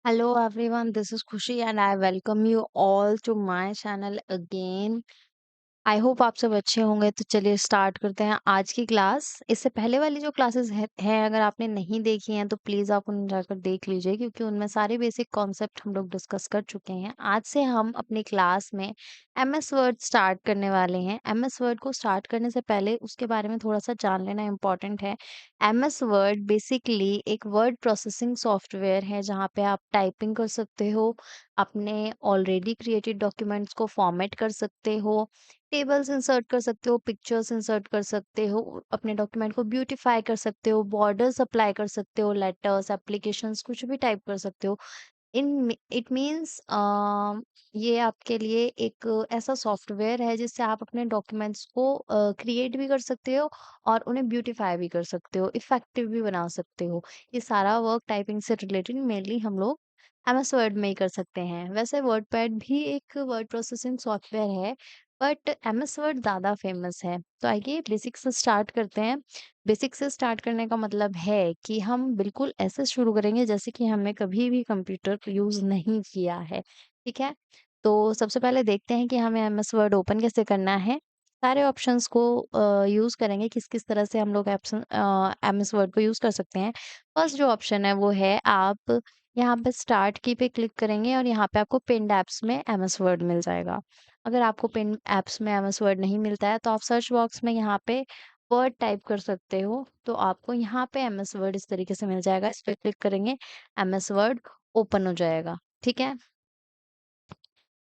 Hello everyone, this is Khushi and I welcome you all to my channel again. I hope आप सब अच्छे होंगे तो चलिए स्टार्ट करते हैं आज की क्लास। इससे पहले वाली जो क्लासेस हैं अगर आपने नहीं देखी हैं तो प्लीज़ आप उन्हें जाकर देख लीजिए क्योंकि उनमें सारे बेसिक कॉन्सेप्ट हम लोग डिस्कस कर चुके हैं। आज से हम अपनी क्लास में एमएस वर्ड स्टार्ट करने वाले हैं। एमएस वर्ड को स्टार्ट करने से पहले उसके बारे में थोड़ा-सा जान लेना इम्पोर्टेंट है। एमएस वर्ड बेसिकली एक वर्ड प्रोसेसिंग सॉफ्टवेयर है जहाँ पे आप टाइपिंग कर सकते हो, अपने ऑलरेडी क्रिएटेड डॉक्यूमेंट्स को फॉर्मेट कर सकते हो, टेबल्स इंसर्ट कर सकते हो, पिक्चर्स इंसर्ट कर सकते हो, अपने डॉक्यूमेंट को ब्यूटीफाई कर सकते हो, बॉर्डर्स अप्लाई कर सकते हो, लेटर्स, एप्लीकेशंस कुछ भी टाइप कर सकते हो। इन इट मीन्स ये आपके लिए एक ऐसा सॉफ्टवेयर है जिससे आप अपने डॉक्यूमेंट्स को क्रिएट भी कर सकते हो और उन्हें ब्यूटीफाई भी कर सकते हो, इफेक्टिव भी बना सकते हो। ये सारा वर्क टाइपिंग से रिलेटेड मेनली हम लोग एमएस वर्ड में ही कर सकते हैं। वैसे वर्डपैड भी एक वर्ड प्रोसेसिंग सॉफ्टवेयर है, बट एमएस वर्ड ज़्यादा फेमस है। तो आइए बेसिक से स्टार्ट करते हैं। बेसिक से स्टार्ट करने का मतलब है कि हम बिल्कुल ऐसे शुरू करेंगे जैसे कि हमने कभी भी कंप्यूटर यूज़ नहीं किया है, ठीक है? तो सबसे पहले देखते हैं कि हमें एमएस वर्ड ओपन कैसे करना है। सारे ऑप्शंस को यूज़ करेंगे, किस-किस तरह से हम लोग एमएस वर्ड को यूज़ कर सकते हैं। फर्स्ट जो ऑप्शन है वो है आप यहाँ पे स्टार्ट की पे क्लिक करेंगे और यहाँ पे आपको पिन्ड ऐप्स में एमएस वर्ड मिल जाएगा। अगर आपको पिन ऐप्स में एमएस वर्ड नहीं मिलता है तो आप सर्च बॉक्स में यहाँ पे वर्ड टाइप कर सकते हो। तो आपको यहाँ पे एमएस वर्ड इस तरीके से मिल जाएगा। इस पे क्लिक करेंगे, एमएस वर्ड ओपन हो जाएगा। ठीक है?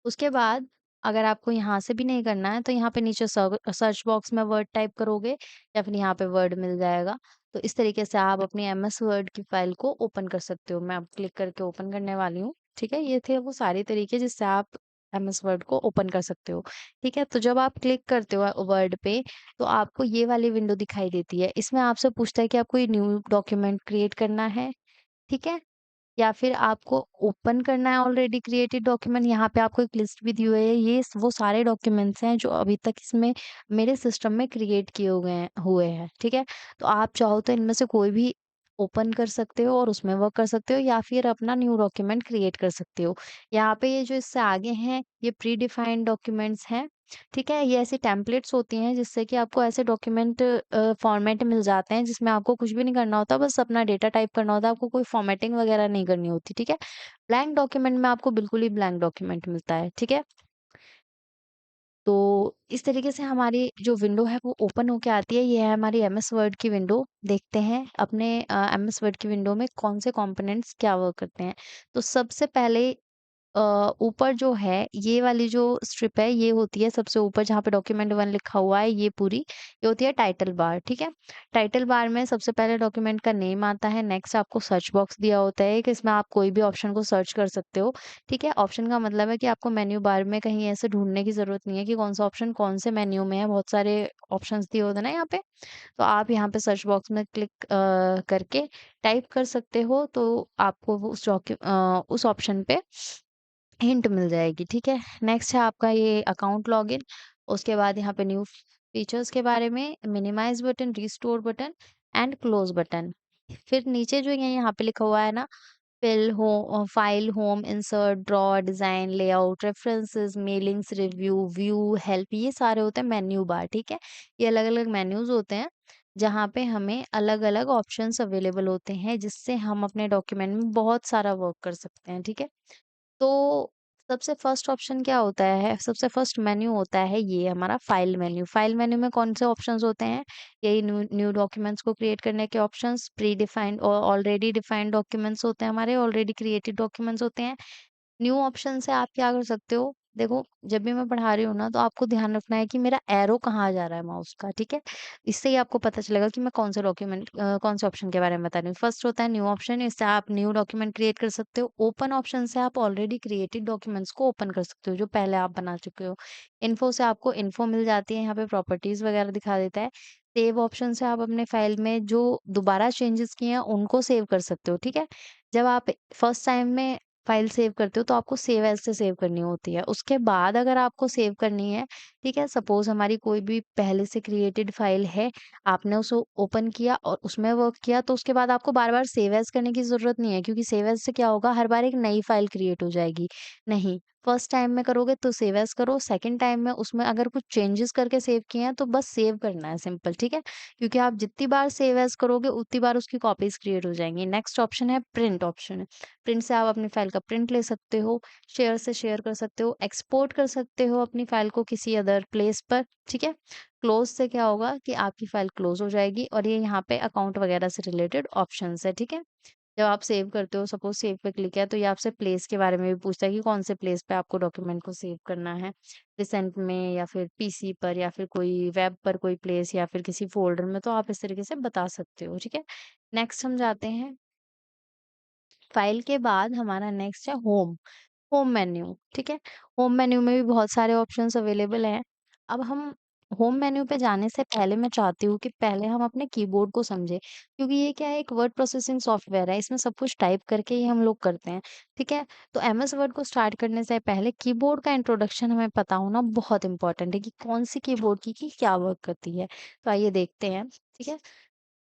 उसके बाद अगर आपको यहाँ से भी नहीं करना है तो यहाँ पे नीचे सर्च बॉक्स में वर्ड टाइप करोगे या फिर यहाँ पे वर्ड मिल जाएगा। तो इस तरीके से आप अपनी एमएस वर्ड की फाइल को ओपन कर सकते हो। मैं अब क्लिक करके ओपन करने वाली हूँ। ठीक है? ये थे वो सारे तरीके जिससे आप एमएस वर्ड को ओपन कर सकते हो। ठीक है? तो जब आप क्लिक करते हो वर्ड पे तो आपको ये वाली विंडो दिखाई देती है। इसमें आपसे पूछता है कि आपको ये न्यू डॉक्यूमेंट क्रिएट करना है। ठीक है? या फिर आपको ओपन करना है ऑलरेडी क्रिएटेड डॉक्यूमेंट। यहाँ पे आपको एक लिस्ट भी दी हुई है। वो सारे डॉक्यूमेंट्स हैं जो अभी तक इसमें मेरे सिस्टम में क्रिएट किए हुए हैं, ठीक है? तो आप चाहो तो इनमें से कोई भी ओपन कर सकते हो और उसमें वर्क कर सकते हो या फिर अपना न्यू डॉक्यूमेंट क्रिएट कर सकते हो। यहाँ पे ये जो इससे आगे हैं, ये प्री डिफाइंड डॉक्यूमेंट्स हैं, ठीक है? ये ऐसी टेम्पलेट्स होती हैं जिससे कि आपको ऐसे डॉक्यूमेंट फॉर्मेट मिल जाते हैं जिसमें आपको कुछ भी नहीं करना होता, बस अपना डेटा टाइप करना होता है, आपको कोई फॉर्मेटिंग वगैरह नहीं करनी होती, ठीक है? ब्लैंक डॉक्यूमेंट में आपको बिल्कुल ही ब्लैंक डॉक्यूमेंट मिलता है, ठीक है? तो इस तरीके से हमारी जो विंडो है वो ओपन होके आती है। ये है हमारी एमएस वर्ड की विंडो। देखते हैं अपने एमएस वर्ड की विंडो में कौन से कंपोनेंट्स क्या वर्क करते हैं। तो सबसे पहले ऊपर जो है ये वाली जो स्ट्रिप है ये होती है सबसे ऊपर जहाँ पे डॉक्यूमेंट 1 लिखा हुआ है, ये पूरी ये होती है टाइटल बार, ठीक है? टाइटल बार में सबसे पहले डॉक्यूमेंट का नेम आता है। नेक्स्ट आपको सर्च बॉक्स दिया होता है कि इसमें आप कोई भी ऑप्शन को सर्च कर सकते हो, ठीक है? ऑप्शन का मतलब है कि आपको मेन्यू बार में कहीं ऐसे ढूँढने की ज़रूरत नहीं है कि कौन सा ऑप्शन कौन से मेन्यू में है। बहुत सारे ऑप्शंस दिए होते हैं ना यहाँ पे। तो आप यहाँ पे सर्च बॉक्स में क्लिक करके टाइप कर सकते हो, तो आपको वो उस ऑप्शन पे हिंट मिल जाएगी, ठीक है? नेक्स्ट है आपका ये अकाउंट लॉगिन। उसके बाद यहाँ पे न्यू फीचर्स के बारे में minimize button, restore button and close button. फिर नीचे जो ये यहाँ पे लिखा हुआ है ना, file, home, insert, draw, design, layout, references, mailings, review, view, help, ये सारे होते हैं मेन्यू बार, ठीक है? ये अलग-अलग मेन्यूज़ होते हैं, जहाँ पे हमें अलग-अलग ऑप्शंस अवेलेबल होते हैं, जिससे हम अपने डॉक्यूमेंट में बहुत सारा वर्क कर सकते हैं, ठीक है? तो सबसे फर्स्ट ऑप्शन क्या होता है? सबसे फर्स्ट मेन्यू होता है ये हमारा फाइल मेन्यू। फाइल मेन्यू में कौन से ऑप्शंस होते हैं? यही न्यू न्यू डॉक्यूमेंट्स को क्रिएट करने के ऑप्शंस, प्री डिफाइंड और ऑलरेडी डिफाइंड डॉक्यूमेंट्स होते हैं हमारे, ऑलरेडी क्रिएटेड डॉक्यूमेंट्स होते हैं। न्यू ऑप्शन से आप क्या कर सकते हो? देखो, जब भी मैं पढ़ा रही हूँ ना, तो आपको ध्यान रखना है कि मेरा एरो कहाँ जा रहा है माउस का, ठीक है? इससे ही आपको पता चलेगा कि मैं कौन से ऑप्शन के बारे में बता रही हूँ। फर्स्ट होता है न्यू ऑप्शन, इससे आप न्यू डॉक्यूमेंट क्रिएट कर सकते हो। ओपन ऑप्शन से आप ऑलरेडी क्रिएटेड डॉक्यूमेंट्स को ओपन कर सकते हो, जो पहले आप बना चुके हो। इन्फो से आपको इन्फो मिल जाती है, यहाँ पे प्रॉपर्टीज़ वगैरह दिखा देता है। सेव ऑप्शन से आप अपने फाइल में जो दोबारा चेंजेस किए हैं, उनको सेव कर सकते हो, ठीक है? जब आप फर्स्ट टाइम में फाइल सेव करते हो तो आपको सेव एज़ से सेव करनी होती है। उसके बाद अगर आपको सेव करनी है ठीक है? सपोज़ हमारी कोई भी पहले से क्रिएटेड फाइल है, आपने उसे ओपन किया और उसमें वर्क किया, तो उसके बाद आपको बार-बार सेव एज़ करने की ज़रूरत नहीं है, क्योंकि सेव एज़ से क्या होगा, हर बार एक नई फाइल क्रिएट हो जाएगी। नहीं, फर्स्ट टाइम में करोगे तो सेव एज़ करो, सेकंड टाइम में उसमें अगर कुछ चेंजेस करके सेव किए हैं, तो बस सेव करना है सिंपल, ठीक है? क्योंकि आप जितनी बार सेव एज़ करोगे, उतनी बार उसकी कॉपीज़ क्रिएट हो जाएँगी। नेक्स्ट ऑप्शन है प्रिंट ऑप्शन। प्रिंट से आप अपनी फाइल का प्रिंट ले सकते हो, शेयर से शेयर कर सकते हो, एक्सपोर्ट कर सकते हो अपनी फाइल को किसी अदर प्लेस पर, ठीक है? क्लोज़ से क्या होगा कि आपकी फाइल क्लोज़ हो जाएगी, और ये यहाँ पे अकाउंट वगैरह से रिलेटेड ऑप्शंस है, ठीक है? जब आप सेव करते हो, सपोज़ सेव पे क्लिक किया, तो ये आपसे प्लेस के बारे में भी पूछता है कि कौन से प्लेस पे आपको डॉक्यूमेंट को सेव करना है। रिसेंट में, या फिर पीसी पर, या फिर कोई वेब पर कोई प्लेस, या फिर किसी फ़ोल्डर में, तो आप इस तरीके से बता सकते हो, ठीक है? नेक्स्ट हम जाते हैं, फाइल के बाद हमारा नेक्स्ट है होम। होम मेन्यू, ठीक है? होम मेन्यू में भी बहुत सारे ऑप्शंस अवेलेबल हैं। अब हम होम मेन्यू पे जाने से पहले मैं चाहती हूँ कि पहले हम अपने कीबोर्ड को समझें, क्योंकि ये क्या है, एक वर्ड प्रोसेसिंग सॉफ्टवेयर है, इसमें सब कुछ टाइप करके ही हम लोग करते हैं, ठीक है? तो एमएस वर्ड को स्टार्ट करने से पहले कीबोर्ड का इंट्रोडक्शन हमें पता होना बहुत इंपॉर्टेंट है कि कौन-सी कीबोर्ड की क्या वर्क करती है। तो आइए देखते हैं, ठीक है?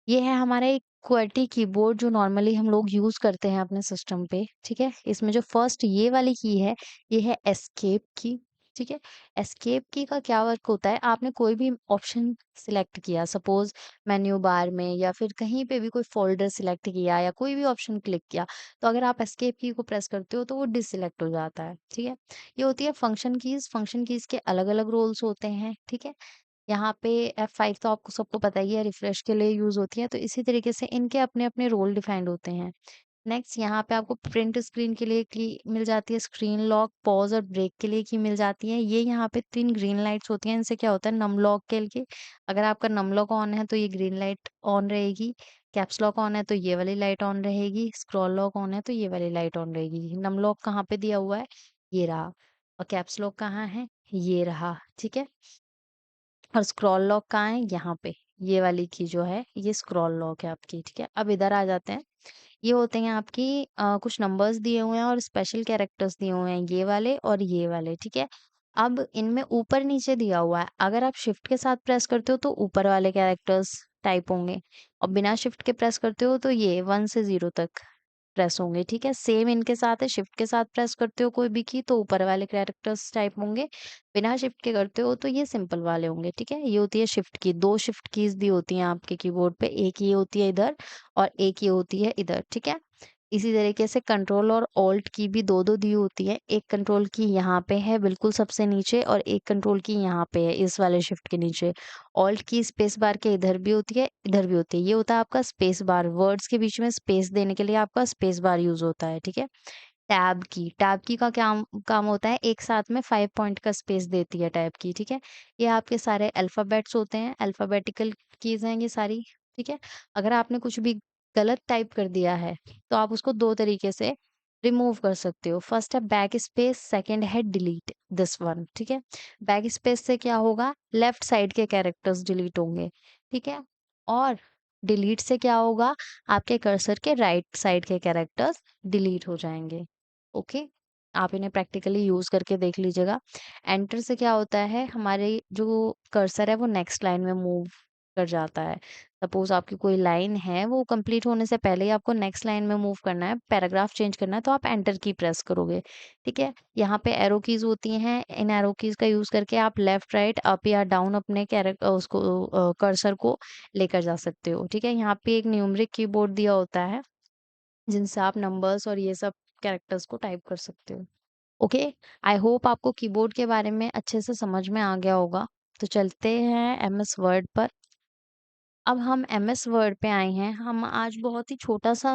ये है हमारा एक QWERTY कीबोर्ड जो नॉर्मली हम लोग यूज़ करते हैं अपने सिस्टम पे, ठीक है? इसमें जो फर्स्ट ये वाली की है, ये है एस्केप की, ठीक है? एस्केप की का क्या वर्क होता है, आपने कोई भी ऑप्शन सिलेक्ट किया, सपोज़ मेन्यू बार में या फिर कहीं पे भी कोई फ़ोल्डर सिलेक्ट किया या कोई भी ऑप्शन क्लिक किया, तो अगर आप एस्केप की को प्रेस करते हो तो वो डिससिलेक्ट हो जाता है, ठीक है? ये होती है फंक्शन कीज़ के अलग-अलग रोल्स होते हैं, ठीक है? यहाँ पे F5 तो आपको सबको पता ही है, रिफ्रेश के लिए यूज़ होती है, तो इसी तरीके से इनके अपने-अपने रोल डिफाइंड होते हैं। नेक्स्ट यहाँ पे आपको प्रिंट स्क्रीन के लिए की मिल जाती है, स्क्रीन लॉक, पॉज़ और ब्रेक के लिए की मिल जाती है। ये यहाँ पे 3 ग्रीन लाइट्स होती हैं, इनसे क्या होता है, नम लॉक के लिए अगर आपका नम लॉक ऑन है तो ये ग्रीन लाइट ऑन रहेगी, कैप्स लॉक ऑन है तो ये वाली लाइट ऑन रहेगी, स्क्रॉल लॉक ऑन है तो ये वाली लाइट ऑन रहेगी। नम लॉक कहाँ पे दिया हुआ है? ये रहा, और कैप्स लॉक कहाँ है? ये रहा, ठीक है? और स्क्रॉल लॉक कहाँ है? यहाँ पे। ये वाली की जो है, ये स्क्रॉल लॉक है आपकी, ठीक है? अब इधर आ जाते हैं। ये होते हैं आपकी कुछ नंबर्स दिए हुए हैं और स्पेशल कैरेक्टर्स दिए हुए हैं, ये वाले और ये वाले, ठीक है? अब इनमें ऊपर-नीचे दिया हुआ है, अगर आप शिफ्ट के साथ प्रेस करते हो तो ऊपर वाले कैरेक्टर्स टाइप होंगे, और बिना शिफ्ट के प्रेस करते हो तो ये 1 से 0 तक प्रेस होंगे, ठीक है? सेम इनके साथ है, शिफ्ट के साथ प्रेस करते हो कोई भी की तो ऊपर वाले कैरेक्टर्स टाइप होंगे, बिना शिफ्ट के करते हो तो ये सिंपल वाले होंगे, ठीक है? ये होती है शिफ्ट की, 2 शिफ्ट कीज़ भी होती हैं आपके कीबोर्ड पे, एक ये होती है इधर और एक ये होती है इधर, ठीक है? इसी तरीके से कंट्रोल और ऑल्ट की भी 2-2 दी होती है, एक कंट्रोल की यहाँ पे है बिल्कुल सबसे नीचे, और एक कंट्रोल की यहाँ पे है इस वाले शिफ्ट के नीचे। ऑल्ट की स्पेस बार के इधर भी होती है, इधर भी होती है। ये होता है आपका स्पेस बार, वर्ड्स के बीच में स्पेस देने के लिए आपका स्पेस बार यूज़ होता है, ठीक है? टैब की का क्या काम होता है, एक साथ में 5 पॉइंट का स्पेस देती है टैब की, ठीक है? ये आपके सारे अल्फ़ाबेट्स होते हैं, अल्फ़ाबेटिकल कीज़ हैं ये सारी, ठीक है? अगर आपने कुछ भी गलत टाइप कर दिया है, तो आप उसको 2 तरीके से रिमूव कर सकते हो। फर्स्ट है बैक स्पेस, सेकंड है डिलीट दिस वन, ठीक है? बैक स्पेस से क्या होगा, लेफ्ट साइड के कैरेक्टर्स डिलीट होंगे, ठीक है? और डिलीट से क्या होगा, आपके कर्सर के राइट साइड के कैरेक्टर्स डिलीट हो जाएँगे। ओके? आप इन्हें प्रैक्टिकली यूज़ करके देख लीजिएगा। एंटर से क्या होता है, हमारे जो कर्सर है वो नेक्स्ट लाइन में मूव कर जाता है। सपोज़ आपकी कोई लाइन है, वो कंप्लीट होने से पहले ही आपको नेक्स्ट लाइन में मूव करना है, पैराग्राफ चेंज करना है, तो आप एंटर की प्रेस करोगे, ठीक है? यहाँ पे एरो कीज़ होती हैं, इन एरो कीज़ का यूज़ करके आप लेफ्ट, राइट, अप या डाउन अपने कर्सर को लेकर जा सकते हो, ठीक है? यहाँ पे एक न्यूमेरिक कीबोर्ड दिया होता है, जिनसे आप नंबर्स और ये सब कैरेक्टर्स को टाइप कर सकते हो। ओके, आई होप आपको कीबोर्ड के बारे में अच्छे से समझ में आ गया होगा। तो चलते हैं एमएस वर्ड पर। अब हम एमएस वर्ड पे आए हैं। हम आज बहुत ही छोटा-सा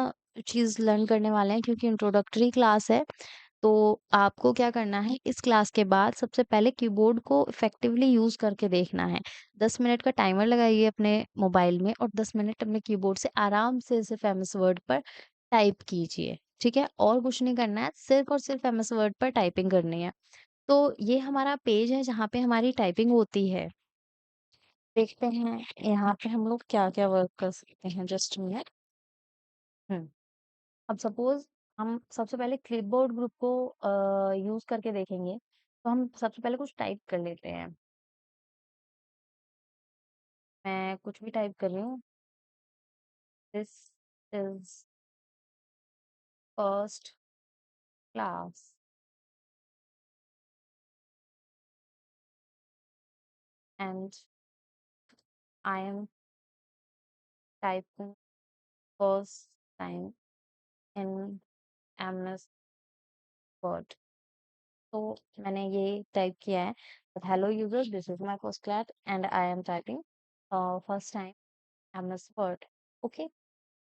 चीज़ लर्न करने वाले हैं, क्योंकि इंट्रोडक्टरी क्लास है। तो आपको क्या करना है, इस क्लास के बाद सबसे पहले कीबोर्ड को इफ़ेक्टिवली यूज़ करके देखना है। 10 मिनट का टाइमर लगाइए अपने मोबाइल में, और 10 मिनट अपने कीबोर्ड से आराम से सिर्फ़ एमएस वर्ड पर टाइप कीजिए, ठीक है? और कुछ नहीं करना है, सिर्फ़ और सिर्फ़ एमएस वर्ड पर टाइपिंग करनी है। तो ये हमारा पेज है जहाँ पे हमारी टाइपिंग होती है। देखते हैं यहाँ पे हम लोग क्या-क्या वर्क कर सकते हैं, जस्ट अ मिनट। हुँ। अब सपोज़ हम सबसे पहले क्लिपबोर्ड ग्रुप को यूज़ करके देखेंगे, तो हम सबसे पहले कुछ टाइप कर लेते हैं। मैं कुछ भी टाइप कर रही हूँ। This is first class and I am typing first time in MS word. तो मैंने ये टाइप किया है, hello users, this is my first class and I am typing first time MS word. Okay.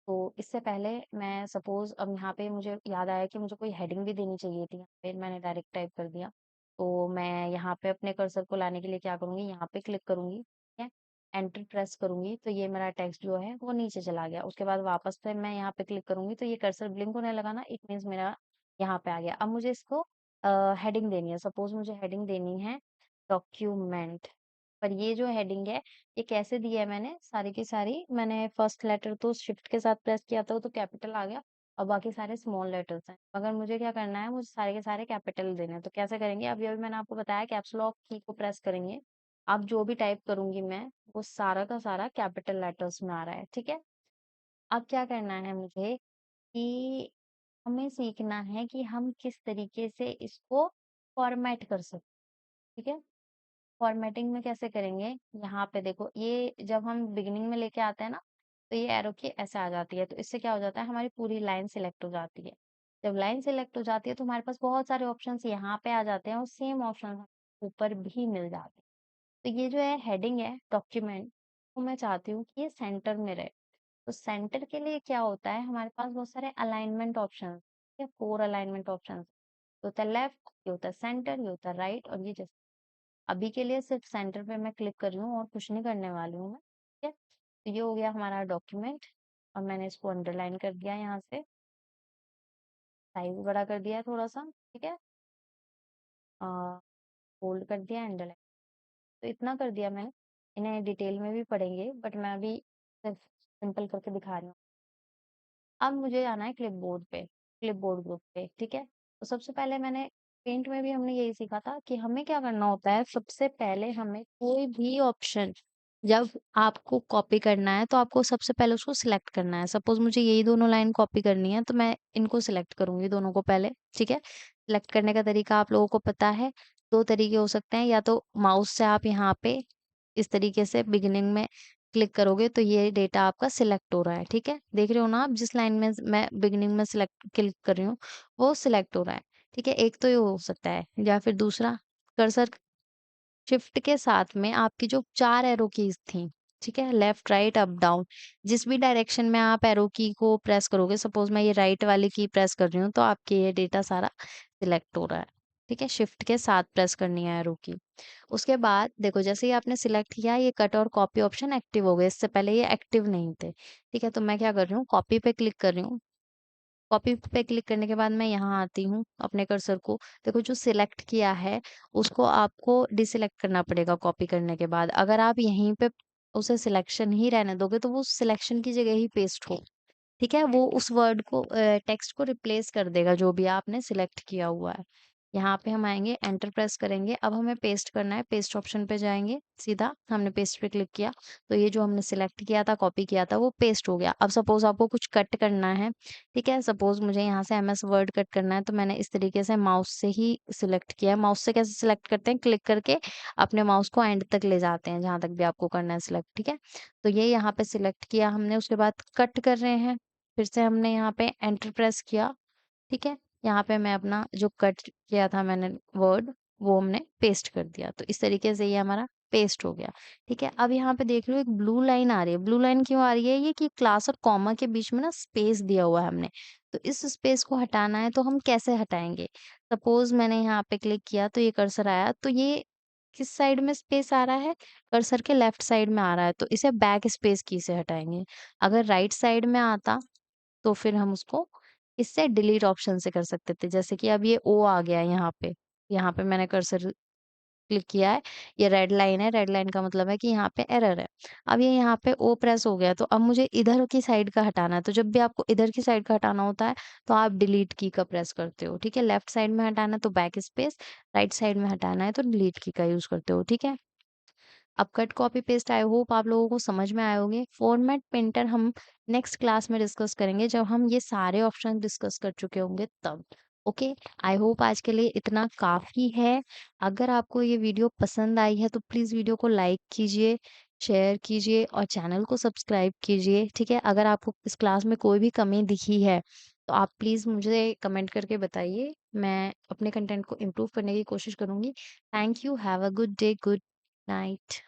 तो इससे पहले मैं सपोज अब यहाँ पे मुझे याद आया कि मुझे कोई हेडिंग भी देनी चाहिए थी, फिर मैंने डायरेक्ट टाइप कर दिया। तो मैं यहाँ पे अपने कर्सर को लाने के लिए क्या करूँगी, यहाँ पे क्लिक करूँगी, ठीक है, एंटर प्रेस करूँगी तो ये मेरा टेक्स्ट जो है वो नीचे चला गया। उसके बाद वापस से मैं यहाँ पे क्लिक करूँगी तो ये कर्सर ब्लिंक होने लगा ना, इट मीन्स मेरा यहाँ पे आ गया। अब मुझे इसको हेडिंग देनी है, सपोज मुझे हेडिंग देनी है डॉक्यूमेंट। पर ये जो हेडिंग है ये कैसे दी है, मैंने सारी की सारी, मैंने फर्स्ट लेटर तो शिफ्ट के साथ प्रेस किया था तो कैपिटल आ गया, और बाकी सारे स्मॉल लेटर्स हैं। अगर मुझे क्या करना है, मुझे सारे के सारे कैपिटल देने हैं, तो कैसे करेंगे, अभी अभी मैंने आपको बताया कैप्स लॉक की को प्रेस करेंगे। अब जो भी टाइप करूंगी मैं वो सारा का सारा कैपिटल लेटर्स में आ रहा है, ठीक है। अब क्या करना है मुझे कि हमें सीखना है कि हम किस तरीके से इसको फॉर्मेट कर सकते, ठीक है। फॉर्मेटिंग में कैसे करेंगे, यहाँ पे देखो, ये जब हम बिगिनिंग में लेके आते हैं ना, तो ये एरो की ऐसे आ जाती है, तो इससे क्या हो जाता है, हमारी पूरी लाइन सिलेक्ट हो जाती है। जब लाइन सिलेक्ट हो जाती है तो हमारे पास बहुत सारे ऑप्शंस यहाँ पे आ जाते हैं और सेम ऑप्शन ऊपर भी मिल जाते हैं। तो ये जो है हेडिंग है डॉक्यूमेंट, तो मैं चाहती हूँ कि ये सेंटर में रहे। तो सेंटर के लिए क्या होता है, हमारे पास बहुत सारे अलाइनमेंट ऑप्शन या 4 अलाइनमेंट ऑप्शन होता है, लेफ्ट, ये होता है सेंटर, ये होता है राइट, और ये जैसे अभी के लिए सिर्फ सेंटर पे मैं क्लिक कर रही हूँ और कुछ नहीं करने वाली हूँ मैं, ठीक है। तो ये हो गया हमारा डॉक्यूमेंट, और मैंने इसको अंडरलाइन कर दिया, यहाँ से साइज बड़ा कर दिया है थोड़ा सा, ठीक है, बोल्ड कर दिया, अंडरलाइन, तो इतना कर दिया मैंने। इन्हें डिटेल में भी पढ़ेंगे बट मैं अभी सिर्फ सिंपल करके दिखा रही हूँ। अब मुझे आना है क्लिपबोर्ड पे, क्लिपबोर्ड ग्रुप पे, ठीक है। तो सबसे पहले मैंने पेंट में भी हमने यही सीखा था कि हमें क्या करना होता है, सबसे पहले हमें कोई भी ऑप्शन जब आपको कॉपी करना है तो आपको सबसे पहले उसको सिलेक्ट करना है। सपोज मुझे यही दोनों लाइन कॉपी करनी है तो मैं इनको सिलेक्ट करूंगी दोनों को पहले, ठीक है। सिलेक्ट करने का तरीका आप लोगों को पता है, दो तरीके हो सकते हैं, या तो माउस से आप यहाँ पे इस तरीके से बिगिनिंग में क्लिक करोगे तो ये डेटा आपका सिलेक्ट हो रहा है, ठीक है। देख रहे हो ना आप, जिस लाइन में मैं बिगिनिंग में सिलेक्ट क्लिक कर रही हूँ वो सिलेक्ट हो रहा है, ठीक है। एक तो ये हो सकता है, या फिर दूसरा, कर्सर शिफ्ट के साथ में आपकी जो 4 एरो कीज थी, ठीक है, लेफ्ट राइट अप डाउन, जिस भी डायरेक्शन में आप एरो की को प्रेस करोगे, सपोज मैं ये राइट वाली की प्रेस कर रही हूँ तो आपके ये डेटा सारा सिलेक्ट हो रहा है, ठीक है। शिफ्ट के साथ प्रेस करनी है एरो की। उसके बाद देखो, जैसे ही आपने सिलेक्ट किया ये कट और कॉपी ऑप्शन एक्टिव हो गए, इससे पहले ये एक्टिव नहीं थे, ठीक है। तो मैं क्या कर रही हूँ, कॉपी पे क्लिक कर रही हूँ। कॉपी पे क्लिक करने के बाद मैं यहाँ आती हूँ अपने कर्सर को, देखो जो सिलेक्ट किया है उसको आपको डिसिलेक्ट करना पड़ेगा कॉपी करने के बाद। अगर आप यहीं पे उसे सिलेक्शन ही रहने दोगे तो वो सिलेक्शन की जगह ही पेस्ट हो, ठीक है। वो उस वर्ड को टेक्स्ट को रिप्लेस कर देगा जो भी आपने सिलेक्ट किया हुआ है। यहाँ पे हम आएंगे, एंटर प्रेस करेंगे, अब हमें पेस्ट करना है, पेस्ट ऑप्शन पे जाएंगे, सीधा हमने पेस्ट पे क्लिक किया तो ये जो हमने सिलेक्ट किया था, कॉपी किया था, वो पेस्ट हो गया। अब सपोज आपको कुछ कट करना है, ठीक है, सपोज मुझे यहाँ से एमएस वर्ड कट करना है तो मैंने इस तरीके से माउस से ही सिलेक्ट किया है। माउस से कैसे सिलेक्ट करते हैं, क्लिक करके अपने माउस को एंड तक ले जाते हैं जहां तक भी आपको करना है सिलेक्ट, ठीक है। तो ये यहाँ पे सिलेक्ट किया हमने, उसके बाद कट कर रहे हैं, फिर से हमने यहाँ पे एंटर प्रेस किया, ठीक है। यहाँ पे मैं अपना जो कट किया था मैंने वर्ड, वो हमने पेस्ट कर दिया, तो इस तरीके से ये हमारा पेस्ट हो गया, ठीक है। अब यहाँ पे देख लो एक ब्लू लाइन आ रही है, ब्लू लाइन क्यों आ रही है, ये कि क्लास और कॉमा के बीच में ना स्पेस दिया हुआ है हमने, तो इस स्पेस को हटाना है। तो हम कैसे हटाएंगे, सपोज मैंने यहाँ पे क्लिक किया तो ये कर्सर आया, तो ये किस साइड में स्पेस आ रहा है, कर्सर के लेफ्ट साइड में आ रहा है, तो इसे बैक स्पेस की से हटाएंगे। अगर राइट साइड में आता तो फिर हम उसको इससे डिलीट ऑप्शन से कर सकते थे। जैसे कि अब ये ओ आ गया है यहाँ पे मैंने कर्सर क्लिक किया है, ये रेड लाइन है, रेड लाइन का मतलब है कि यहाँ पे एरर है। अब ये यहाँ पे ओ प्रेस हो गया, तो अब मुझे इधर की साइड का हटाना है। तो जब भी आपको इधर की साइड का हटाना होता है तो आप डिलीट की का प्रेस करते हो, ठीक है। लेफ्ट साइड में हटाना है तो बैक स्पेस, राइट साइड में हटाना है तो डिलीट की का यूज करते हो, ठीक है। अब cut copy paste I hope आप लोगों को समझ में आए होंगे। फॉर्मेट पेंटर हम नेक्स्ट क्लास में डिस्कस करेंगे जब हम ये सारे ऑप्शन डिस्कस कर चुके होंगे तब। ओके, आई होप आज के लिए इतना काफ़ी है। अगर आपको ये वीडियो पसंद आई है तो प्लीज़ वीडियो को लाइक कीजिए, शेयर कीजिए और चैनल को सब्सक्राइब कीजिए, ठीक है? अगर आपको इस क्लास में कोई भी कमी दिखी है, तो आप प्लीज़ मुझे कमेंट करके बताइए। मैं अपने कंटेंट को इम्प्रूव करने की कोशिश करूँगी। Thank you, have a good day, good night.